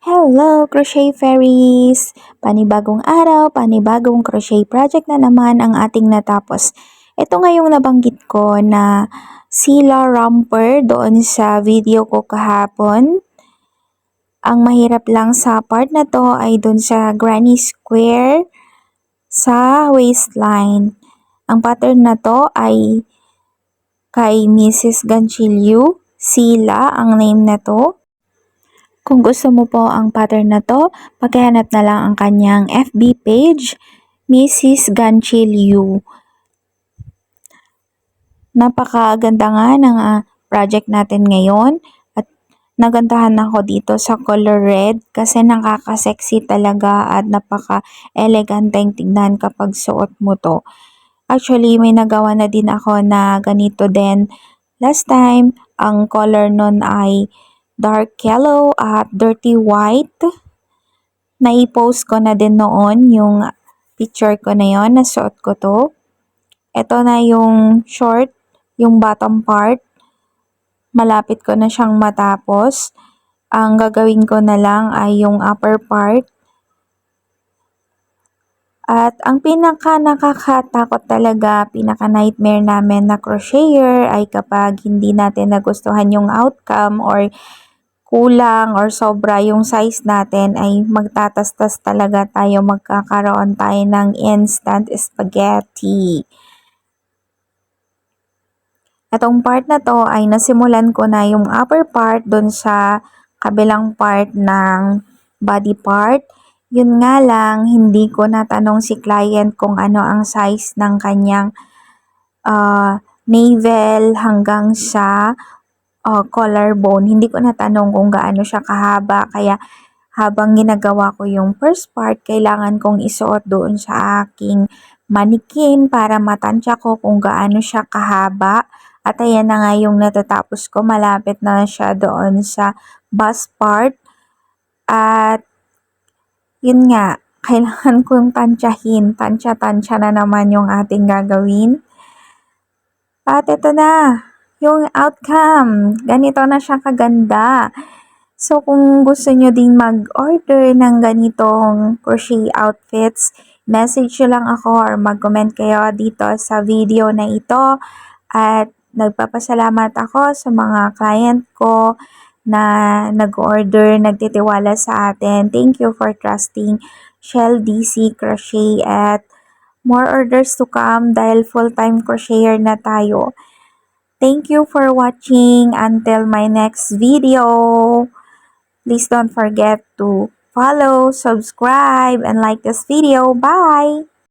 Hello, Crochet Fairies! Panibagong araw, panibagong crochet project na naman ang ating natapos. Ito ngayong nabanggit ko na sila romper doon sa video ko kahapon. Ang mahirap lang sa part na to ay doon sa granny square sa waistline. Ang pattern na to ay kay Mrs. Ganchilio. Sila ang name na to. Kung gusto mo po ang pattern na to, paghahanap na lang ang kanyang FB page, Mrs. Ganchilio. Napakaganda nga ng project natin ngayon at nagandahan ako dito sa color red kasi nakaka-sexy talaga at napaka-eleganteng tignan kapag suot mo to. Actually, may nagawa na din ako na ganito din. Last time, ang color nun ay dark yellow at dirty white. Nai-post ko na din noon yung picture ko na yon, nasuot ko to. Ito na yung short, yung bottom part. Malapit ko na siyang matapos. Ang gagawin ko na lang ay yung upper part. At ang pinaka nakakatakot talaga, pinaka nightmare namin na crocheter ay kapag hindi natin nagustuhan yung outcome or kulang or sobra yung size natin ay magtatastas talaga tayo, magkakaroon tayo ng instant spaghetti. Itong part na to ay nasimulan ko na yung upper part dun sa kabilang part ng body part. Yun nga lang, hindi ko natanong si client kung ano ang size ng kanyang navel hanggang sa collarbone. Hindi ko natanong kung gaano siya kahaba, kaya habang ginagawa ko yung first part, kailangan kong isuot doon sa aking manikin para matansya ko kung gaano siya kahaba. At ayan na nga yung natatapos ko, malapit na siya doon sa bust part. At yun nga, kailangan kong tansyahin, tansya-tansya na naman yung ating gagawin. At ito na yung outcome. Ganito na siya kaganda. So, kung gusto nyo din mag-order ng ganitong crochet outfits, message nyo lang ako or mag-comment kayo dito sa video na ito. At nagpapasalamat ako sa mga client ko na nag-order, nagtitiwala sa atin. Thank you for trusting Shell DC Crochet at more orders to come dahil full-time crocheter na tayo. Thank you for watching. Until my next video. Please don't forget to follow, subscribe, and like this video. Bye!